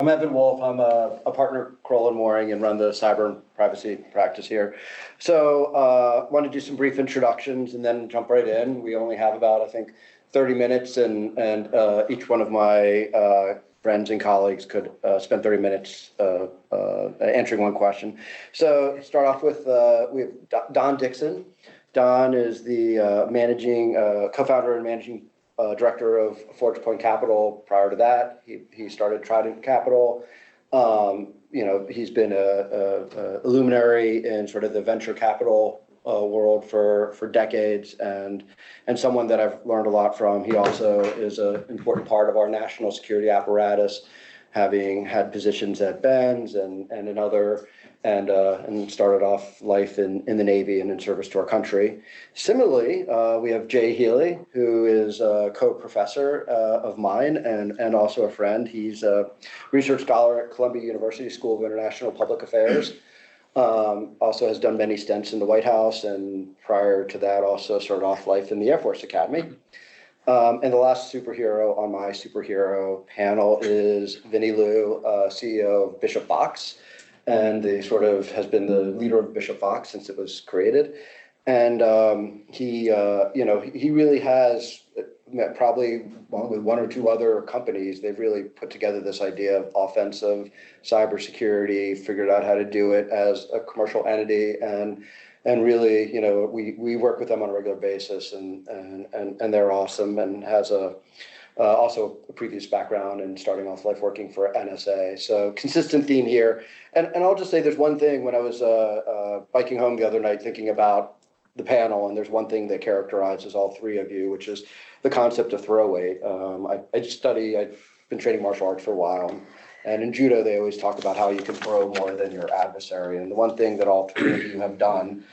I'm Evan Wolff. I'm a partner at Kroll and Mooring and run the cyber and privacy practice here. So want to do some brief introductions and then jump right in. We only have about, I think, 30 minutes, and each one of my friends and colleagues could spend 30 minutes answering one question. So start off with, we have Don Dixon. Don is the co-founder and managing director of Forge Point Capital. Prior to that, he started Trident Capital. He's been a luminary in sort of the venture capital world for decades, and someone that I've learned a lot from. He also is an important part of our national security apparatus, having had positions at Benz and in other, and started off life in the Navy and in service to our country. Similarly, we have Jay Healy, who is a co-professor of mine and also a friend. He's a research scholar at Columbia University School of International Public Affairs. Also has done many stints in the White House, and prior to that also started off life in the Air Force Academy. And the last superhero on my superhero panel is Vinny Liu, CEO of Bishop Box, and he sort of has been the leader of Bishop Box since it was created. And he really has, probably along with one or two other companies, they've really put together this idea of offensive cybersecurity, figured out how to do it as a commercial entity, and really, we work with them on a regular basis, and they're awesome, and has also a previous background in starting off life working for NSA. So consistent theme here. And I'll just say there's one thing when I was biking home the other night thinking about the panel, and there's one thing that characterizes all three of you, which is the concept of throw weight. I've been training martial arts for a while, and in judo they always talk about how you can throw more than your adversary. And the one thing that all three of you have done,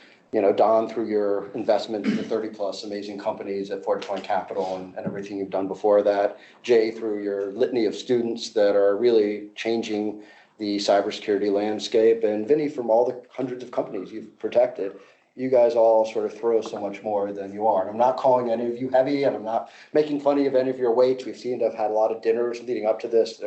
Don, through your investment in the 30 plus amazing companies at Forge Point Capital and everything you've done before that, Jay, through your litany of students that are really changing the cybersecurity landscape, and Vinny, from all the hundreds of companies you've protected. You guys all sort of throw so much more than you are. And I'm not calling any of you heavy, and I'm not making fun of any of your weights. We've seen to have had a lot of dinners leading up to this,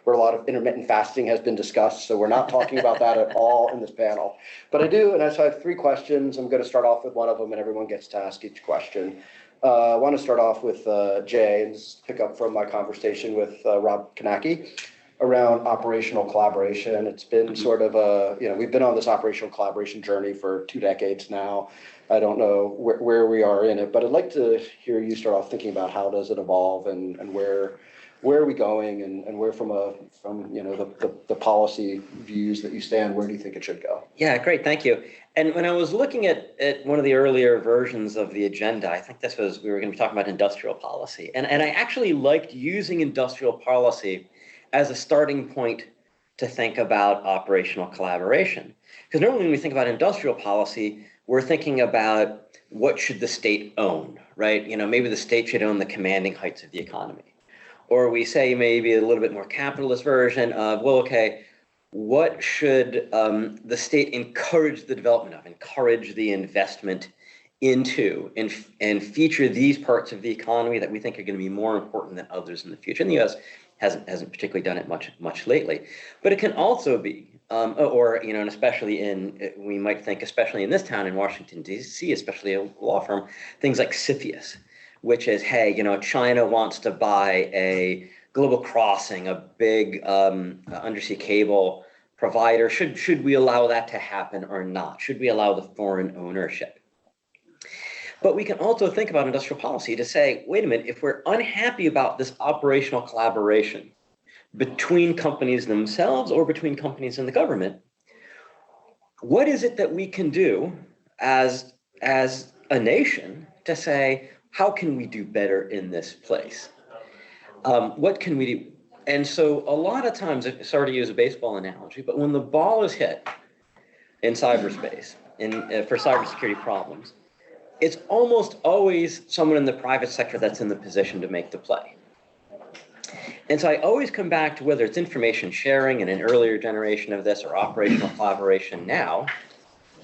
where a lot of intermittent fasting has been discussed. So we're not talking about that at all in this panel. But I do, and so I have three questions. I'm going to start off with one of them, and everyone gets to ask each question. I want to start off with Jay, and just pick up from my conversation with Rob Kanaki around operational collaboration. It's been sort of we've been on this operational collaboration journey for 2 decades now. I don't know where we are in it, but I'd like to hear you start off thinking about how does it evolve, and where are we going, and where from the policy views that you stand, where do you think it should go? Yeah, great, thank you. And when I was looking at one of the earlier versions of the agenda, I think we were going to be talking about industrial policy. And I actually liked using industrial policy as a starting point to think about operational collaboration. Because normally when we think about industrial policy, we're thinking about what should the state own, right? Maybe the state should own the commanding heights of the economy. Or we say maybe a little bit more capitalist version of, well, okay, what should the state encourage the development of, encourage the investment into, and feature these parts of the economy that we think are going to be more important than others in the future. And the U.S. hasn't particularly done it much lately. But it can also be, and especially we might think, especially in this town in Washington, D.C., especially a law firm, things like CFIUS, which is, hey, China wants to buy a Global Crossing, a big undersea cable provider. Should we allow that to happen or not? Should we allow the foreign ownership? But we can also think about industrial policy to say, wait a minute, if we're unhappy about this operational collaboration between companies themselves or between companies and the government, what is it that we can do as a nation to say, how can we do better in this place? What can we do? And so a lot of times, sorry to use a baseball analogy, but when the ball is hit in cyberspace, for cybersecurity problems, it's almost always someone in the private sector that's in the position to make the play. And so I always come back to whether it's information sharing in an earlier generation of this or operational collaboration now,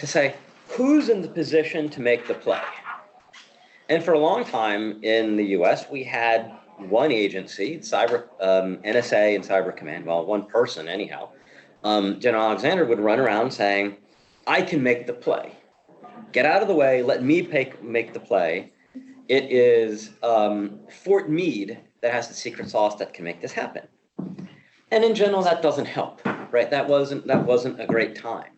to say, who's in the position to make the play? And for a long time in the US, we had one agency, NSA and Cyber Command, well, one person anyhow, General Alexander would run around saying, I can make the play. Get out of the way, let me make the play. It is Fort Meade that has the secret sauce that can make this happen. And in general, that doesn't help, right? That wasn't a great time.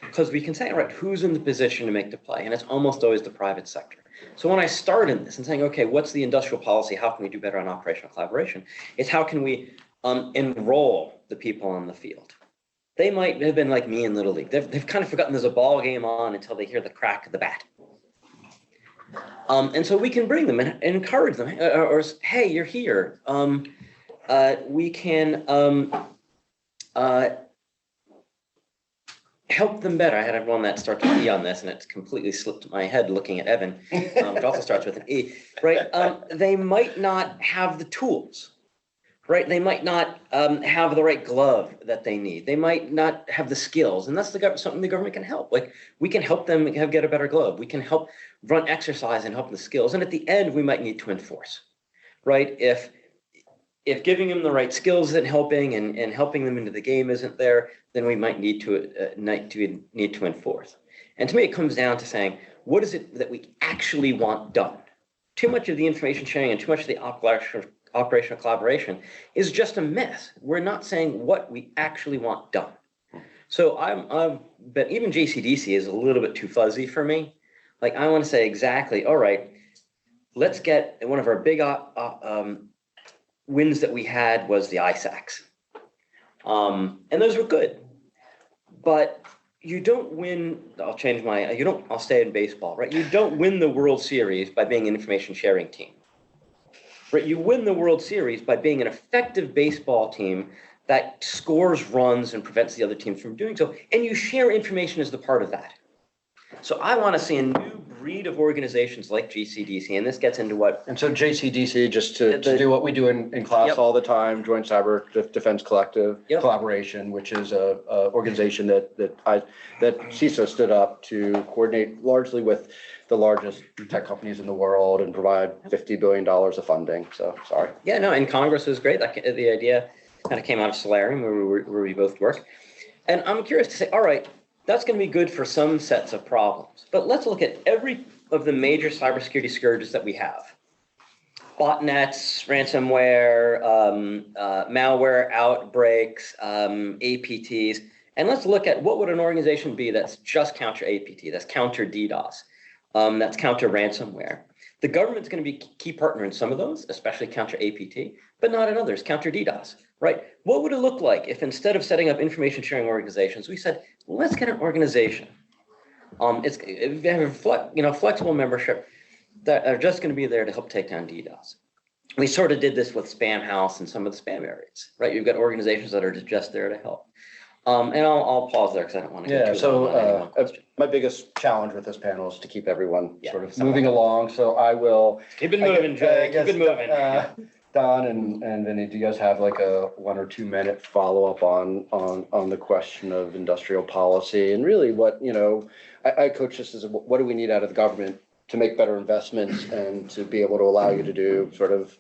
Because we can say, all right, who's in the position to make the play? And it's almost always the private sector. So when I start in this and saying, okay, what's the industrial policy? How can we do better on operational collaboration? It's how can we enroll the people on the field? They might have been like me in Little League. They've kind of forgotten there's a ball game on until they hear the crack of the bat. And so we can bring them and encourage them, or hey, you're here. We can help them better. I had one that starts with E on this, and it's completely slipped my head looking at Evan. It also starts with an E, right? They might not have the tools, right? They might not have the right glove that they need. They might not have the skills, and that's something the government can help. Like, we can help them get a better glove. We can help run exercise and help them the skills. And at the end, we might need to enforce, right? If giving them the right skills and helping them into the game isn't there, then we might need to enforce. And to me, it comes down to saying, what is it that we actually want done? Too much of the information sharing and too much of the operational collaboration is just a myth. We're not saying what we actually want done. So but even JCDC is a little bit too fuzzy for me. Like, I want to say exactly, all right, let's get one of our big wins that we had was the ISACs. And those were good. But you don't win, I'll stay in baseball, right? You don't win the World Series by being an information sharing team. Right? You win the World Series by being an effective baseball team that scores runs and prevents the other teams from doing so. And you share information as the part of that. So I want to see a new breed of organizations like GCDC, and this gets into what... And so JCDC, just to do what we do in class all the time, Joint Cyber Defense Collective Collaboration, which is a organization that CISO stood up to coordinate largely with the largest tech companies in the world and provide $50 billion of funding. So, sorry. Yeah, no, and Congress was great. The idea kind of came out of Solarium, where we both work. And I'm curious to say, all right, that's going to be good for some sets of problems. But let's look at every of the major cybersecurity scourges that we have. Botnets, ransomware, malware outbreaks, APTs. And let's look at what would an organization be that's just counter APT, that's counter DDoS, that's counter ransomware. The government's going to be a key partner in some of those, especially counter APT, but not in others, counter DDoS, right? What would it look like if instead of setting up information sharing organizations, we said, let's get an organization. If you have a flexible membership that are just going to be there to help take down DDoS. We sort of did this with Spam House and some of the spam areas, right? You've got organizations that are just there to help. And I'll pause there because I don't want to get too long on any one question. My biggest challenge with this panel is to keep everyone sort of moving along. So I will keep it moving, Jay. Keep it moving. Don and Vinny, do you guys have like a 1 or 2 minute follow up on the question of industrial policy and really what, I coach this as what do we need out of the government to make better investments and to be able to allow you to do sort of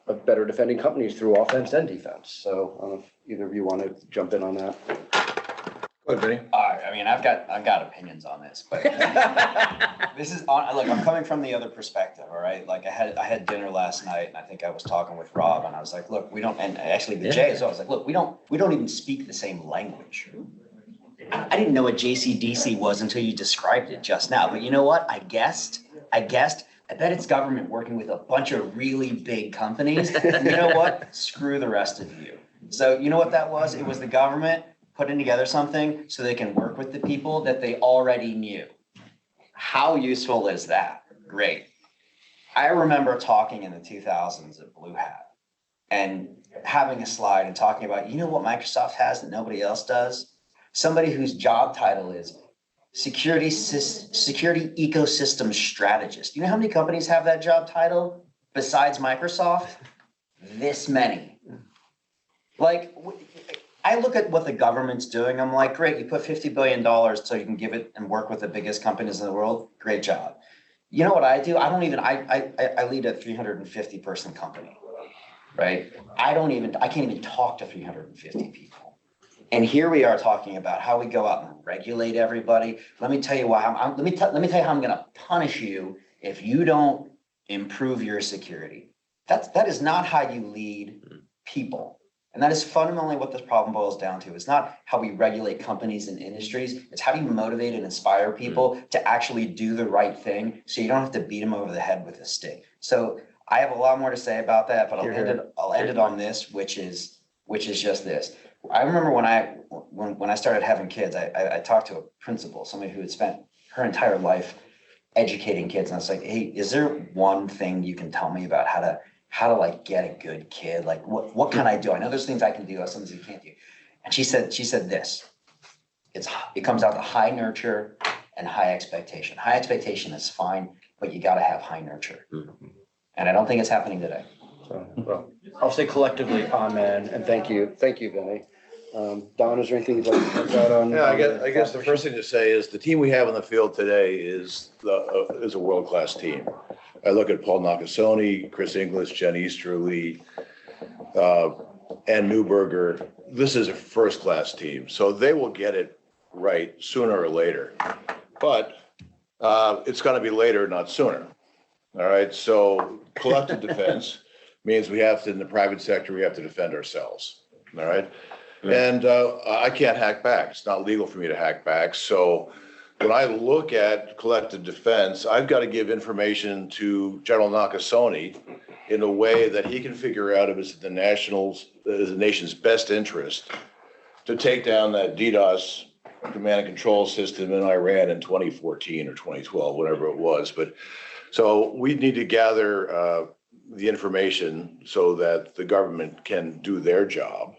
a better defending companies through offense and defense. So I don't know if either of you want to jump in on that. Go ahead, Vinny. I mean, I've got opinions on this, but this is look, I'm coming from the other perspective, all right? Like I had dinner last night and I think I was talking with Rob and I was like, look, we don't, and actually the Jay as well, I was like, look, we don't even speak the same language. I didn't know what JCDC was until you described it just now, but you know what? I guessed. I bet it's government working with a bunch of really big companies. And you know what? Screw the rest of you. So you know what that was? It was the government putting together something so they can work with the people that they already knew. How useful is that? Great. I remember talking in the 2000s at Blue Hat and having a slide and talking about, you know what Microsoft has that nobody else does? Somebody whose job title is security ecosystem strategist. You know how many companies have that job title besides Microsoft? This many. Like, I look at what the government's doing. I'm like, great, you put $50 billion so you can give it and work with the biggest companies in the world. Great job. You know what I do? I lead a 350 person company. right? I can't even talk to 350 people. And here we are talking about how we go out and regulate everybody. Let me tell you why. Let me tell you how I'm going to punish you if you don't improve your security. That is not how you lead people. And that is fundamentally what this problem boils down to. It's not how we regulate companies and industries. It's how do you motivate and inspire people to actually do the right thing so you don't have to beat them over the head with a stick. So I have a lot more to say about that, but I'll end it on this, which is just this. I remember when I started having kids, I talked to a principal, somebody who had spent her entire life educating kids. And I was like, hey, is there one thing you can tell me about how to like get a good kid? Like what can I do? I know there's things I can do, there's things you can't do. And she said this, it comes out to high nurture and high expectation. High expectation is fine, but you got to have high nurture. And I don't think it's happening today. So, well, I'll say collectively, amen, and thank you, Vinny. Don, is there anything you'd like to add on? Yeah, I guess the first thing to say is the team we have on the field today is a world-class team. I look at Paul Nakasone, Chris Inglis, Jen Easterly, and Newberger. This is a first-class team, so they will get it right sooner or later. But it's going to be later, not sooner. All right, so collective defense means we have to, in the private sector, we have to defend ourselves. All right. And I can't hack back. It's not legal for me to hack back. So when I look at collective defense, I've got to give information to General Nakasone in a way that he can figure out if it's in the nation's best interest to take down that Ddos command and control system in Iran in 2014 or 2012, whatever it was. But so we need to gather the information so that the government can do their job.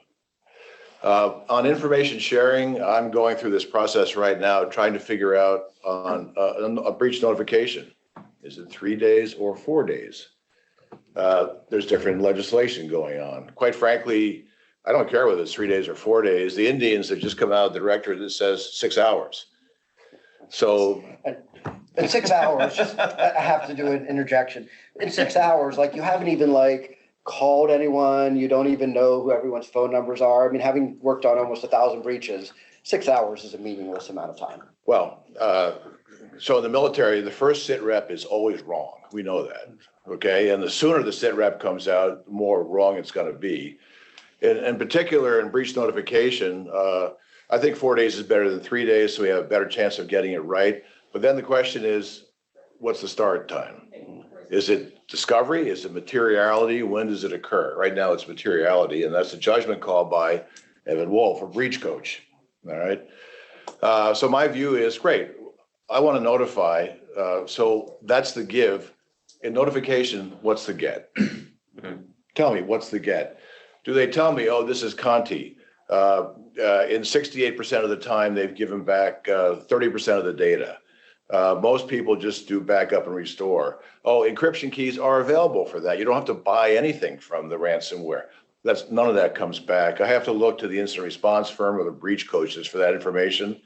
On information sharing, I'm going through this process right now, trying to figure out on a breach notification. Is it 3 days or 4 days? There's different legislation going on. Quite frankly, I don't care whether it's 3 days or 4 days. The Indians have just come out with the directive that says 6 hours. So in 6 hours, just I have to do an interjection. In 6 hours, like you haven't even called anyone, you don't even know who everyone's phone numbers are. I mean, having worked on almost 1,000 breaches, 6 hours is a meaningless amount of time. Well, so in the military, the first sit rep is always wrong. We know that, okay? And the sooner the sit rep comes out, the more wrong it's going to be. In particular, in breach notification, I think 4 days is better than 3 days, so we have a better chance of getting it right. But then the question is, what's the start time? Is it discovery? Is it materiality? When does it occur? Right now it's materiality, and that's a judgment call by Evan Wolff, a breach coach. All right. So my view is great. I want to notify. So that's the give. In notification, what's the get? Tell me, what's the get? Do they tell me, oh, this is Conti? In 68% of the time, they've given back 30% of the data. Most people just do backup and restore. Oh, encryption keys are available for that. You don't have to buy anything from the ransomware. None of that comes back. I have to look to the incident response firm or the breach coaches for that information.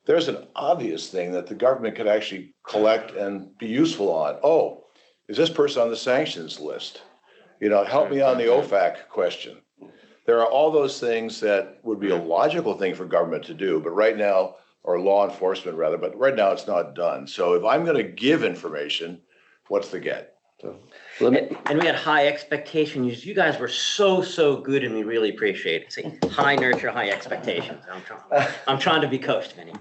There's an obvious thing that the government could actually collect and be useful on. Oh, is this person on the sanctions list? Help me on the OFAC question. There are all those things that would be a logical thing for government to do, but right now, or law enforcement rather, but right now it's not done. So if I'm going to give information, what's the get? And we had high expectations. You guys were so good, and we really appreciate it. See, high nurture, high expectations. I'm trying to be coached, Vinny.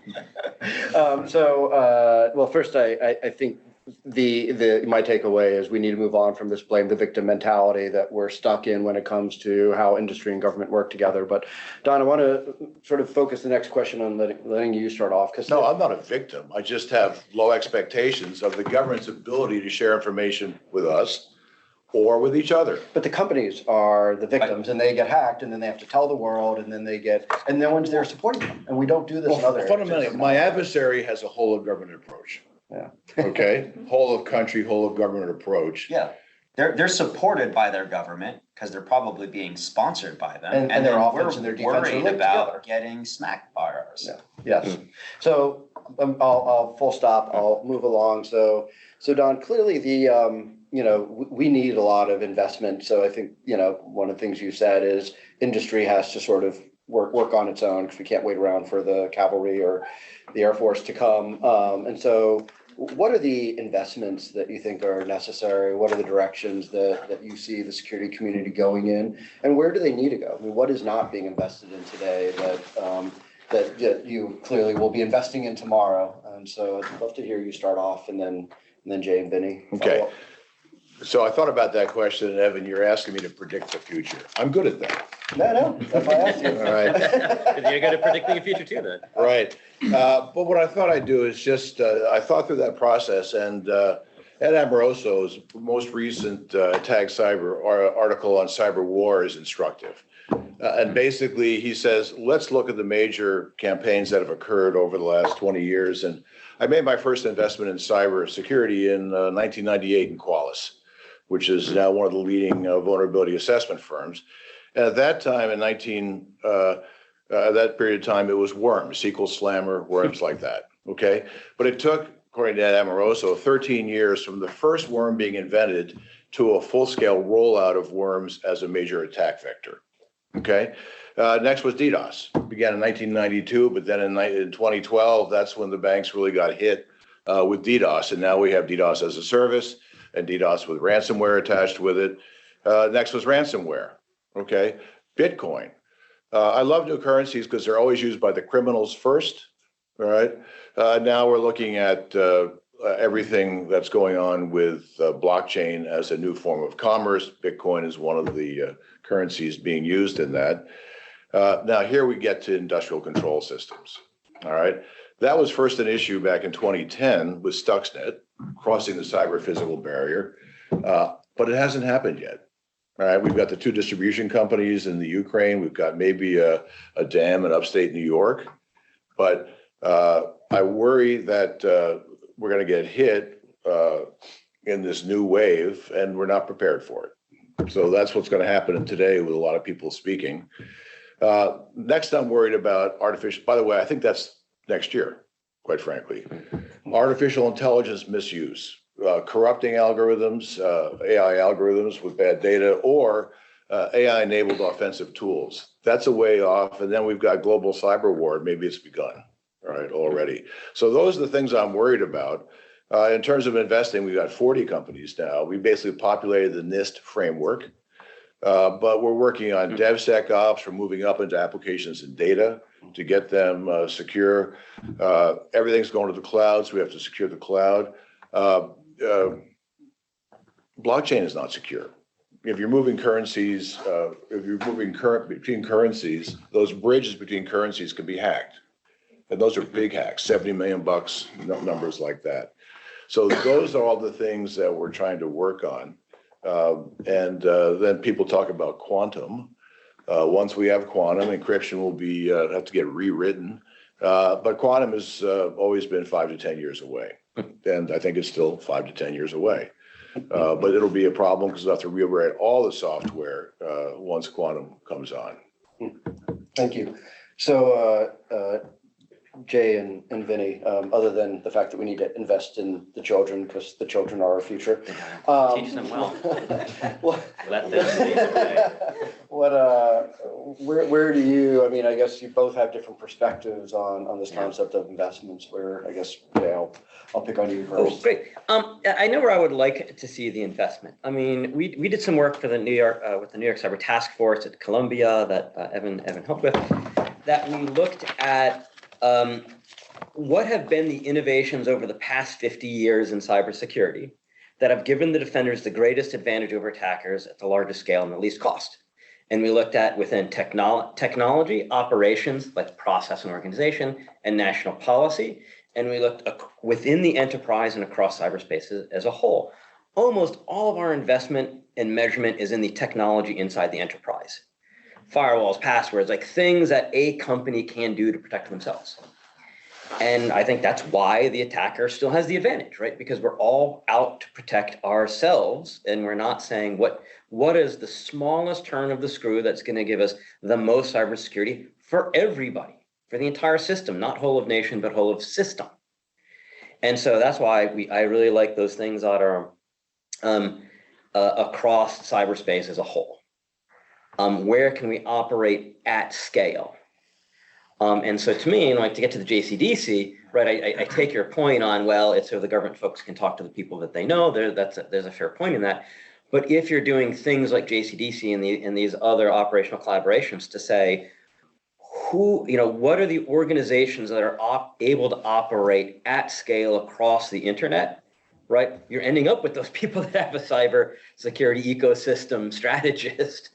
Well, first, I think my takeaway is we need to move on from this blame the victim mentality that we're stuck in when it comes to how industry and government work together. But Don, I want to sort of focus the next question on letting you start off. No, I'm not a victim. I just have low expectations of the government's ability to share information with us or with each other. But the companies are the victims, and they get hacked, and then they have to tell the world, and then no one's there supporting them. And we don't do this in other areas. Fundamentally, my adversary has a whole of government approach. Yeah. Okay. Whole of country, whole of government approach. Yeah. They're supported by their government because they're probably being sponsored by them. And their offense and their defense are worried linked about together. getting smacked by ours. Yeah. Yes. So I'll full stop. I'll move along. So Don, clearly we need a lot of investment. So I think, one of the things you said is industry has to sort of work on its own because we can't wait around for the cavalry or the Air Force to come. And so what are the investments that you think are necessary? What are the directions that you see the security community going in? And where do they need to go? I mean, what is not being invested in today that you clearly will be investing in tomorrow? And so I'd love to hear you start off and then Jay and Vinny. Okay. So I thought about that question, and Evan, you're asking me to predict the future. I'm good at that. No, that's why I asked you. All right. You're good at predicting the future too, then. Right. But what I thought I'd do is just, I thought through that process, and Ed Amoroso's most recent Tag Cyber article on cyber war is instructive. And basically, he says, let's look at the major campaigns that have occurred over the last 20 years. And I made my first investment in cybersecurity in 1998 in Qualys, which is now one of the leading vulnerability assessment firms. And at that time, that period of time, it was worms, SQL Slammer, worms like that, okay? But it took, according to Ed Amoroso, 13 years from the first worm being invented to a full-scale rollout of worms as a major attack vector, okay? Next was Ddos. Began in 1992, but then in 2012, that's when the banks really got hit with Ddos. And now we have Ddos as a service and Ddos with ransomware attached with it. Next was ransomware, okay? Bitcoin. I love new currencies because they're always used by the criminals first, all right? Now we're looking at everything that's going on with blockchain as a new form of commerce. Bitcoin is one of the currencies being used in that. Now here we get to industrial control systems, all right? That was first an issue back in 2010 with Stuxnet, crossing the cyber physical barrier, but it hasn't happened yet. All right, we've got the two distribution companies in the Ukraine. We've got maybe a dam in upstate New York, but I worry that we're going to get hit in this new wave, and we're not prepared for it. So that's what's going to happen today with a lot of people speaking. Next, I'm worried about artificial. By the way, I think that's next year, quite frankly. Artificial intelligence misuse. Corrupting algorithms, AI algorithms with bad data, or AI-enabled offensive tools. That's a way off. And then we've got global cyber war. Maybe it's begun, right, already. So those are the things I'm worried about. In terms of investing, we've got 40 companies now. We basically populated the NIST framework, but we're working on DevSecOps. We're moving up into applications and data to get them secure. Everything's going to the cloud, so we have to secure the cloud. Blockchain is not secure. If you're moving currencies, between currencies, those bridges between currencies can be hacked. And those are big hacks, 70 million bucks, numbers like that. So those are all the things that we're trying to work on. And then people talk about quantum. Once we have quantum, encryption will be have to get rewritten. But quantum has always been 5 to 10 years away. And I think it's still 5 to 10 years away. But it'll be a problem because we'll have to rewrite all the software once quantum comes on. Thank you. So, Jay and Vinny, other than the fact that we need to invest in the children because the children are our future. Teach them well. Let them where do you, I mean, I guess you both have different perspectives on this concept of investments where I guess, I'll pick on you first. Oh, great. I know where I would like to see the investment. I mean, we did some work for the New York, with the New York Cyber Task Force at Columbia that Evan helped with, that we looked at what have been the innovations over the past 50 years in cybersecurity that have given the defenders the greatest advantage over attackers at the largest scale and the least cost. And we looked at within technology, operations, like process and organization, and national policy. And we looked within the enterprise and across cyberspace as a whole. Almost all of our investment and measurement is in the technology inside the enterprise. Firewalls, passwords, like things that a company can do to protect themselves. And I think that's why the attacker still has the advantage, right? Because we're all out to protect ourselves, and we're not saying what is the smallest turn of the screw that's going to give us the most cybersecurity for everybody, for the entire system, not whole of nation, but whole of system. And so that's why I really like those things that are across cyberspace as a whole. Where can we operate at scale? And so to me, like to get to the JCDC, right, I take your point on, well, it's so the government folks can talk to the people that they know. There's a fair point in that. But if you're doing things like JCDC and these other operational collaborations to say, what are the organizations that are able to operate at scale across the internet, right? You're ending up with those people that have a cyber security ecosystem strategist,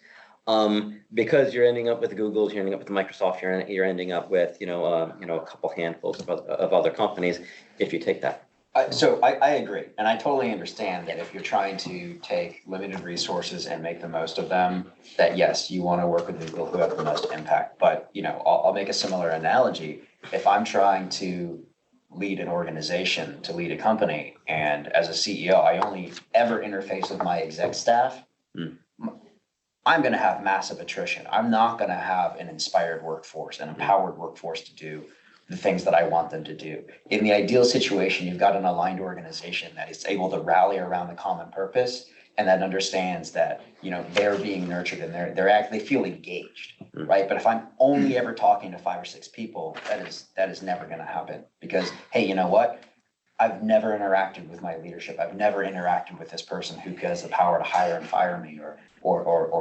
because you're ending up with the Googles, you're ending up with the Microsoft, you're ending up with a couple handfuls of other companies if you take that. So I agree, and I totally understand that if you're trying to take limited resources and make the most of them, that yes, you want to work with people who have the most impact. But I'll make a similar analogy. If I'm trying to lead an organization, to lead a company, and as a CEO, I only ever interface with my exec staff, I'm going to have massive attrition. I'm not going to have an inspired workforce, an empowered workforce to do the things that I want them to do. In the ideal situation, you've got an aligned organization that is able to rally around the common purpose and that understands that they're being nurtured and they feel engaged, right? But if I'm only ever talking to 5 or 6 people, that is never going to happen, because hey, you know what? I've never interacted with my leadership. I've never interacted with this person who has the power to hire and fire me or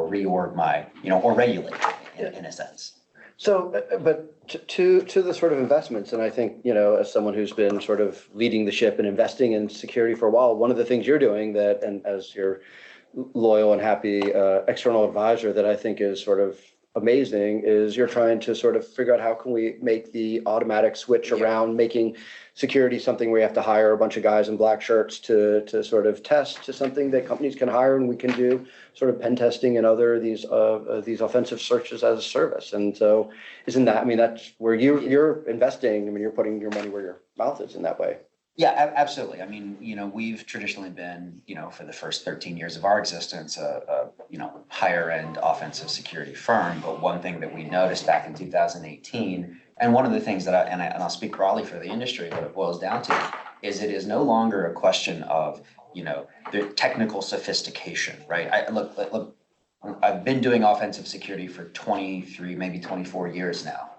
reorg my, or regulate in a sense. So, but to the sort of investments, and I think, as someone who's been sort of leading the ship and investing in security for a while, one of the things you're doing and as your loyal and happy external advisor that I think is sort of amazing is you're trying to sort of figure out how can we make the automatic switch around making security something where you have to hire a bunch of guys in black shirts to sort of test, to something that companies can hire and we can do sort of pen testing and other these offensive searches as a service. And so that's where you're investing. You're putting your money where your mouth is in that way. Yeah, absolutely. We've traditionally been, for the first 13 years of our existence, a higher end offensive security firm. But one thing that we noticed back in 2018, and one of the things that I'll speak broadly for the industry, what it boils down to is it is no longer a question of, the technical sophistication, right? Look, I've been doing offensive security for 23, maybe 24 years now.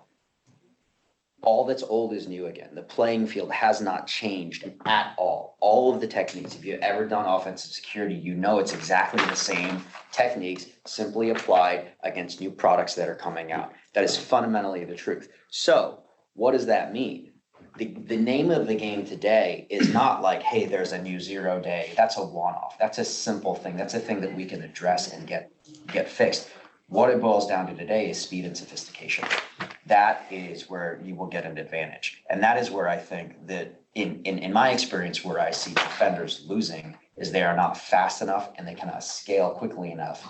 All that's old is new again. The playing field has not changed at all. All of the techniques, if you've ever done offensive security, it's exactly the same techniques, simply applied against new products that are coming out. That is fundamentally the truth. So what does that mean? The name of the game today is not like, hey, there's a new 0 day. That's a one-off. That's a simple thing. That's a thing that we can address and get fixed. What it boils down to today is speed and sophistication. That is where you will get an advantage. And that is where I think that in my experience, where I see defenders losing is they are not fast enough and they cannot scale quickly enough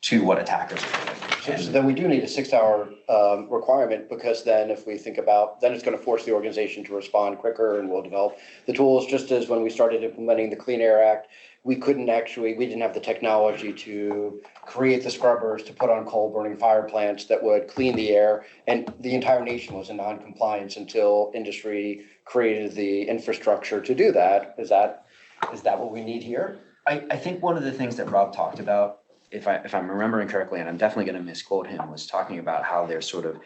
to what attackers are doing. So then we do need a 6-hour requirement, because then if we think about, then it's going to force the organization to respond quicker, and we'll develop the tools. Just as when we started implementing the Clean Air Act, we didn't have the technology to create the scrubbers to put on coal burning fire plants that would clean the air. And the entire nation was in non-compliance until industry created the infrastructure to do that. Is that what we need here? I think one of the things that Rob talked about, if I'm remembering correctly, and I'm definitely going to misquote him, was talking about how there's sort of,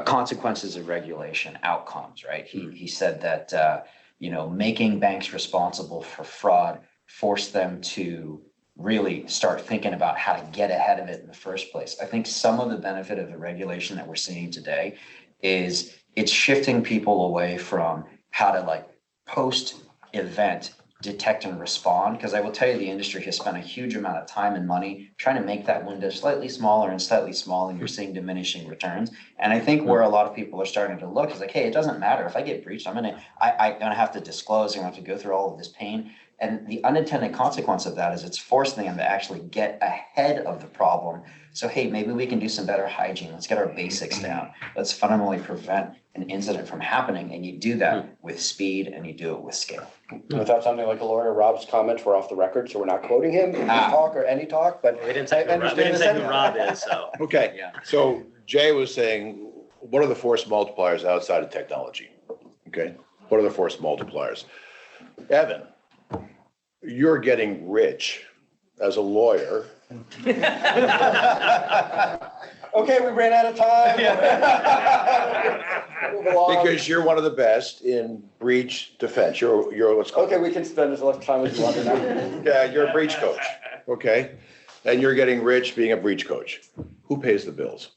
consequences of regulation, outcomes, right? He said that, making banks responsible for fraud forced them to really start thinking about how to get ahead of it in the first place. I think some of the benefit of the regulation that we're seeing today is it's shifting people away from how to post-event detect and respond, because I will tell you the industry has spent a huge amount of time and money trying to make that window slightly smaller, and you're seeing diminishing returns. And I think where a lot of people are starting to look is like, hey, it doesn't matter if I get breached, I'm gonna have to disclose, I'm gonna have to go through all of this pain. And the unintended consequence of that is it's forcing them to actually get ahead of the problem. So, hey, maybe we can do some better hygiene. Let's get our basics down. Let's fundamentally prevent an incident from happening. And you do that with speed, and you do it with scale. Without sounding like a lawyer, Rob's comments were off the record, so we're not quoting him in this talk or any talk, but We didn't say who Rob is, so. Okay, Yeah. so Jay was saying, what are the force multipliers outside of technology? Okay, what are the force multipliers? Evan, you're getting rich as a lawyer. Okay, we ran out of time. Move along. Because you're one of the best in breach defense. You're what's called. Okay, we can spend as much time as you want now. Yeah, you're a breach coach, okay? And you're getting rich being a breach coach. Who pays the bills?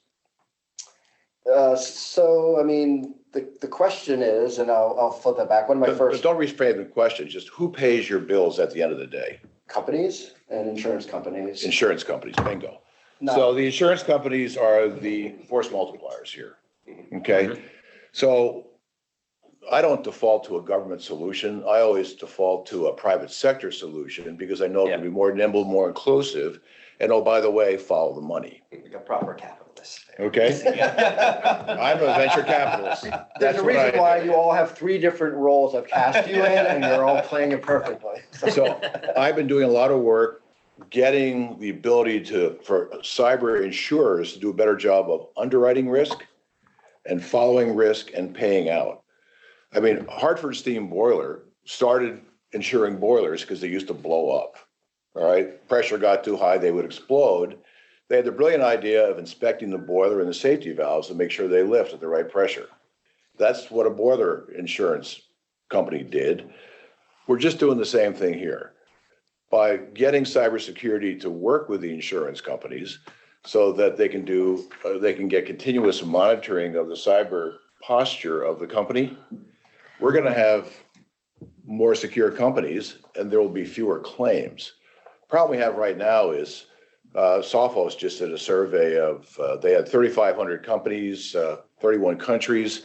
So, I mean, the question is, and I'll flip that back. One of my But first don't reframe the question, just who pays your bills at the end of the day? companies and insurance companies. Insurance companies, bingo. No. So the insurance companies are the force multipliers here, okay? So I don't default to a government solution. I always default to a private sector solution because I know it can be more nimble, more inclusive, and oh, by the way, follow the money, Like a proper capitalist. okay? I'm a venture capitalist. There's That's a what I reason why do. you all have 3 different roles I've cast you in, and you're all playing it perfectly. So I've been doing a lot of work getting the ability for cyber insurers to do a better job of underwriting risk and following risk and paying out. I mean, Hartford Steam Boiler started insuring boilers because they used to blow up. All right, pressure got too high, they would explode. They had the brilliant idea of inspecting the boiler and the safety valves to make sure they lift at the right pressure. That's what a boiler insurance company did. We're just doing the same thing here by getting cybersecurity to work with the insurance companies so that they can get continuous monitoring of the cyber posture of the company. We're going to have more secure companies and there will be fewer claims. Problem we have right now is Sophos just did a survey of, they had 3,500 companies, 31 countries.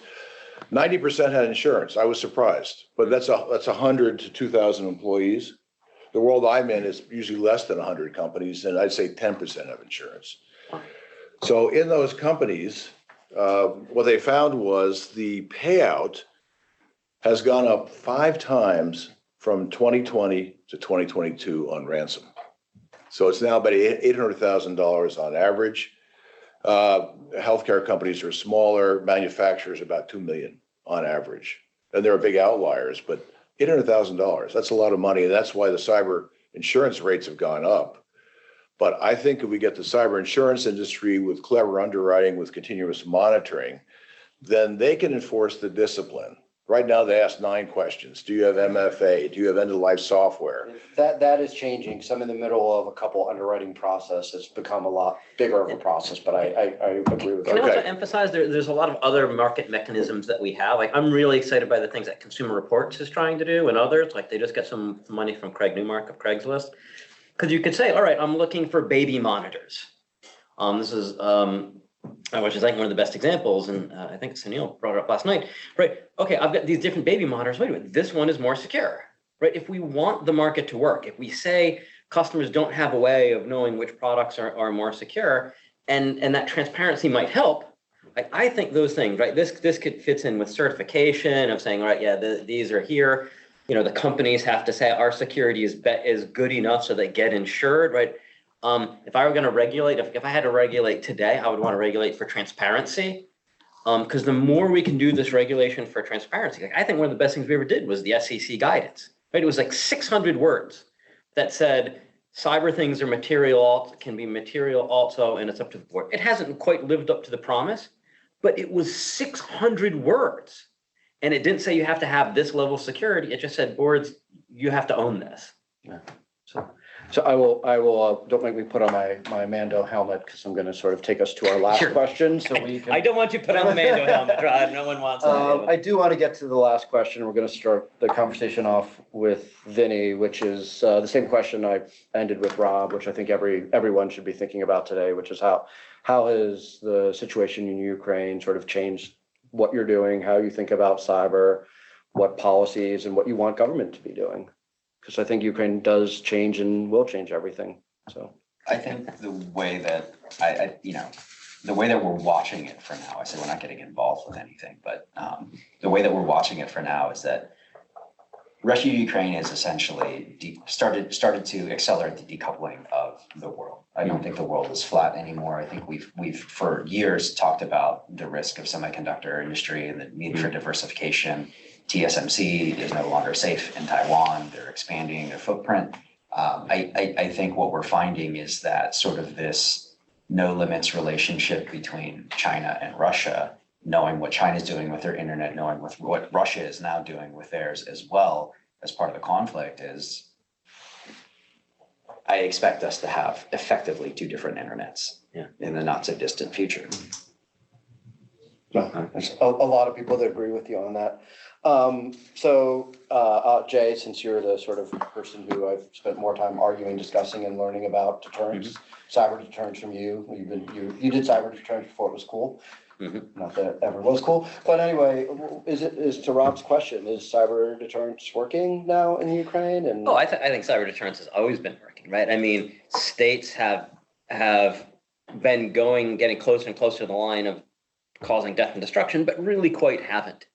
90% had insurance. I was surprised, but that's 100 to 2,000 employees. The world I'm in is usually less than 100 companies, and I'd say 10% have insurance. So in those companies, what they found was the payout has gone up 5 times from 2020 to 2022 on ransom. So it's now about $800,000 on average. Healthcare companies are smaller, manufacturers about 2 million on average. And there are big outliers, but $800,000, that's a lot of money. And that's why the cyber insurance rates have gone up. But I think if we get the cyber insurance industry with clever underwriting, with continuous monitoring, then they can enforce the discipline. Right now, they ask 9 questions. Do you have MFA? Do you have end-of-life software? That is changing. So I'm in the middle of a couple underwriting process. It's become a lot bigger of a process, but I agree with Can I that. also emphasize there's a lot of other market mechanisms that we have. Like I'm really excited by the things that Consumer Reports is trying to do and others, like they just get some money from Craig Newmark of Craigslist. Because you could say, all right, I'm looking for baby monitors. This is, which is like one of the best examples, and I think Sunil brought it up last night, right? Okay, I've got these different baby monitors. Wait a minute, this one is more secure, right? If we want the market to work, if we say customers don't have a way of knowing which products are more secure, and that transparency might help, like I think those things, right? This could fits in with certification of saying, all right, yeah, these are here. You know, the companies have to say our security is good enough so they get insured, right? If I were going to regulate, if I had to regulate today, I would want to regulate for transparency. Because the more we can do this regulation for transparency, like I think one of the best things we ever did was the SEC guidance, right? It was like 600 words that said cyber things are material, can be material also, and it's up to the board. It hasn't quite lived up to the promise, but it was 600 words. And it didn't say you have to have this level of security. It just said boards, you have to own this. Yeah. So I will, don't make me put on my Mando helmet because I'm going to sort of take us to our last Sure. question so we can. I don't want you to put on the Mando helmet, Rod. No one wants that. I do want to get to the last question. We're going to start the conversation off with Vinny, which is the same question I ended with Rob, which I think everyone should be thinking about today, which is how has the situation in Ukraine sort of changed what you're doing, how you think about cyber, what policies and what you want government to be doing? Because I think Ukraine does change and will change everything. So I think the way that the way that we're watching it for now, I say we're not getting involved with anything, but the way that we're watching it for now is that Russia-Ukraine is essentially started to accelerate the decoupling of the world. I don't think the world is flat anymore. I think we've for years talked about the risk of semiconductor industry and the need for diversification. TSMC is no longer safe in Taiwan. They're expanding their footprint. I think what we're finding is that sort of this no limits relationship between China and Russia, knowing what China's doing with their internet, knowing with what Russia is now doing with theirs as well as part of the conflict, is I expect us to have effectively two different internets in the not so distant future. There's a lot of people that agree with you on that. Jay, since you're the sort of person who I've spent more time arguing, discussing, and learning about deterrence, cyber deterrence from you. You did cyber deterrence before it was cool. Not that it ever was cool, but anyway, is to Rob's question, is cyber deterrence working now in Ukraine? And I think cyber deterrence has always been working, right? I mean, states have been getting closer and closer to the line of causing death and destruction, but really quite haven't.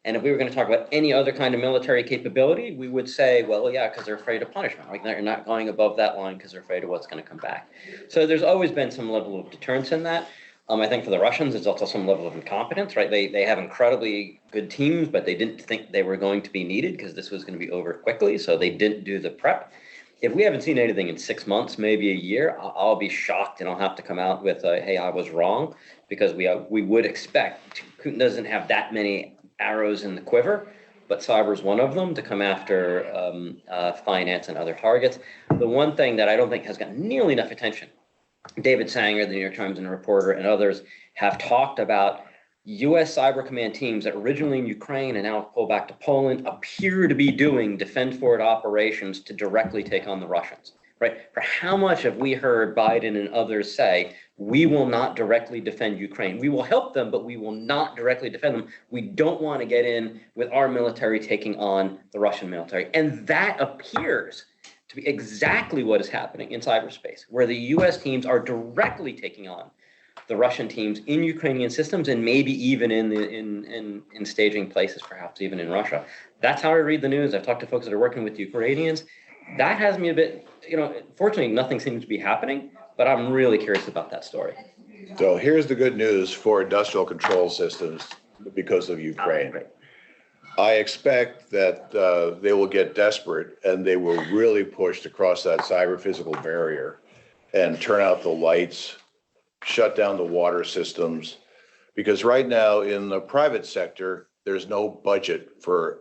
And if we were going to talk about any other kind of military capability, we would say, well, yeah, because they're afraid of punishment. Like they're not going above that line because they're afraid of what's going to come back. So there's always been some level of deterrence in that. I think for the Russians, there's also some level of incompetence, right? They have incredibly good teams, but they didn't think they were going to be needed because this was going to be over quickly. So they didn't do the prep. If we haven't seen anything in 6 months, maybe a year, I'll be shocked and I'll have to come out with, hey, I was wrong, because we would expect Putin doesn't have that many arrows in the quiver, but cyber is one of them to come after finance and other targets. The one thing that I don't think has gotten nearly enough attention, David Sanger, the New York Times and Reporter, and others have talked about U.S. Cyber Command teams that originally in Ukraine and now pull back to Poland appear to be doing defend forward operations to directly take on the Russians, right? For how much have we heard Biden and others say, we will not directly defend Ukraine. We will help them, but we will not directly defend them. We don't want to get in with our military taking on the Russian military. And that appears to be exactly what is happening in cyberspace, where the U.S. teams are directly taking on the Russian teams in Ukrainian systems, and maybe even in staging places, perhaps even in Russia. That's how I read the news. I've talked to folks that are working with Ukrainians. That has me a bit, fortunately, nothing seems to be happening, but I'm really curious about that story. So here's the good news for industrial control systems because of Ukraine. I expect that they will get desperate and they will really push to cross that cyber physical barrier and turn out the lights, shut down the water systems, because right now in the private sector, there's no budget for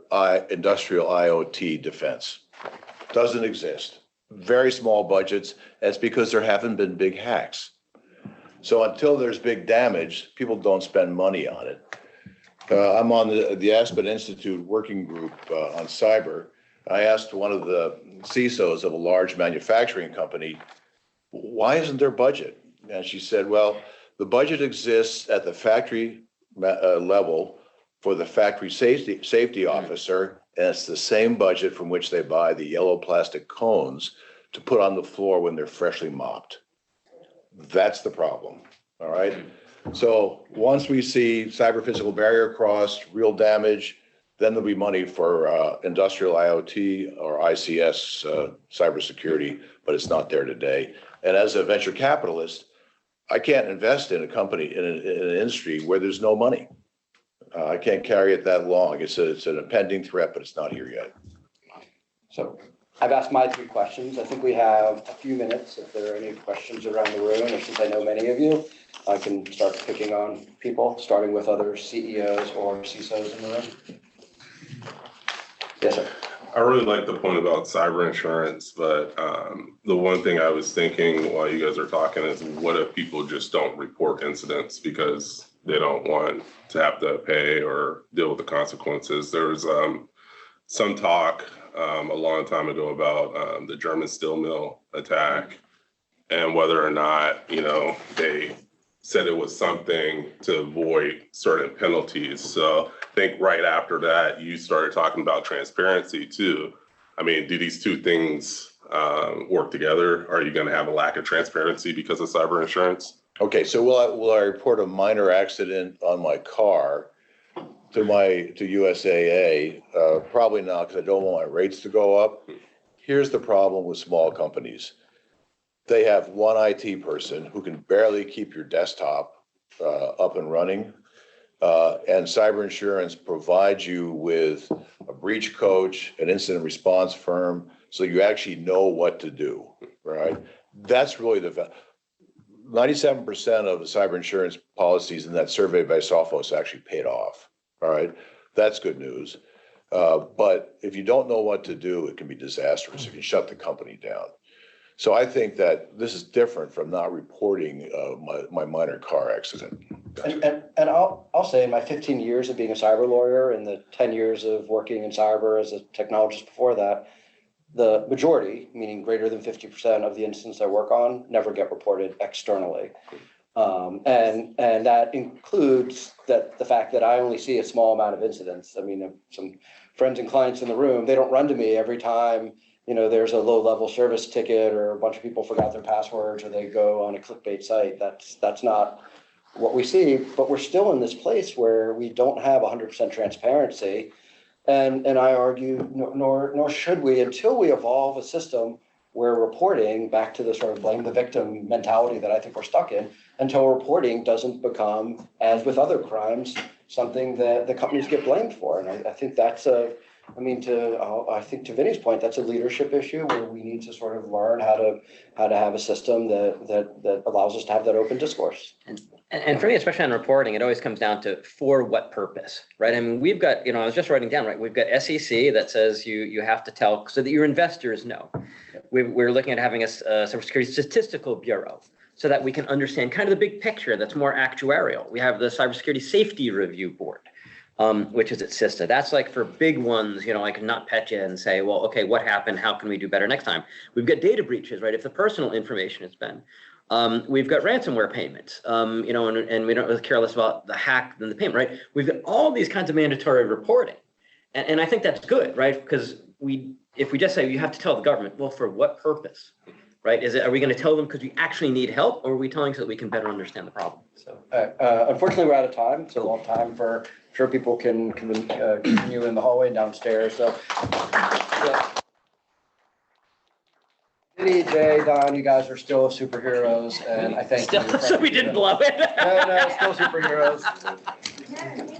industrial IoT defense. Doesn't exist. Very small budgets. That's because there haven't been big hacks. So until there's big damage, people don't spend money on it. I'm on the Aspen Institute working group on cyber. I asked one of the CISOs of a large manufacturing company, why isn't there budget? And she said, well, the budget exists at the factory level for the factory safety officer, and it's the same budget from which they buy the yellow plastic cones to put on the floor when they're freshly mopped. That's the problem, all right? So once we see cyber physical barrier crossed, real damage, then there'll be money for industrial IoT or ICS cybersecurity, but it's not there today. And as a venture capitalist, I can't invest in a company, in an industry where there's no money. I can't carry it that long. It's an impending threat, but it's not here yet. So I've asked my 3 questions. I think we have a few minutes. If there are any questions around the room, or since I know many of you, I can start picking on people, starting with other CEOs or CISOs in the room. Yes, sir. I really like the point about cyber insurance, but the one thing I was thinking while you guys are talking is, what if people just don't report incidents because they don't want to have to pay or deal with the consequences? There was some talk a long time ago about the German steel mill attack and whether or not, they said it was something to avoid certain penalties. So I think right after that, you started talking about transparency too. I mean, do these two things work together? Are you going to have a lack of transparency because of cyber insurance? Okay, so will I report a minor accident on my car to USAA? Probably not, because I don't want my rates to go up. Here's the problem with small companies. They have one IT person who can barely keep your desktop up and running. And cyber insurance provides you with a breach coach, an incident response firm, so you actually know what to do, right? That's really 97% of the cyber insurance policies in that survey by Sophos actually paid off, all right? That's good news. But if you don't know what to do, it can be disastrous if you shut the company down. So I think that this is different from not reporting my minor car accident. And I'll say in my 15 years of being a cyber lawyer and the 10 years of working in cyber as a technologist before that, the majority, meaning greater than 50% of the incidents I work on, never get reported externally. And that includes the fact that I only see a small amount of incidents. I mean, some friends and clients in the room, they don't run to me every time, there's a low-level service ticket or a bunch of people forgot their passwords or they go on a clickbait site. That's not what we see, but we're still in this place where we don't have 100% transparency. And I argue, nor should we, until we evolve a system where reporting, back to the sort of blame the victim mentality that I think we're stuck in, until reporting doesn't become, as with other crimes, something that the companies get blamed for. And I think that's I think to Vinny's point, that's a leadership issue where we need to sort of learn how to have a system that allows us to have that open discourse. And for me, especially on reporting, it always comes down to for what purpose, right? I mean, we've got, I was just writing down, right? We've got SEC that says you have to tell so that your investors know. We're looking at having a Cybersecurity Statistical Bureau so that we can understand kind of the big picture that's more actuarial. We have the Cybersecurity Safety Review Board, which is at CISTA. That's like for big ones, I can not pet you and say, well, okay, what happened? How can we do better next time? We've got data breaches, right? If the personal information has been. We've got ransomware payments, and we don't really care less about the hack than the payment, right? We've got all these kinds of mandatory reporting. And I think that's good, right? Because if we just say you have to tell the government, well, for what purpose, right? Are we going to tell them because we actually need help, or are we telling so that we can better understand the problem? So, unfortunately, we're out of time. It's a long time for sure people can continue in the hallway and downstairs. So, yeah. Vinny, Jay, Don, you guys are still superheroes, and I thank you. So we didn't blow it. No, still superheroes.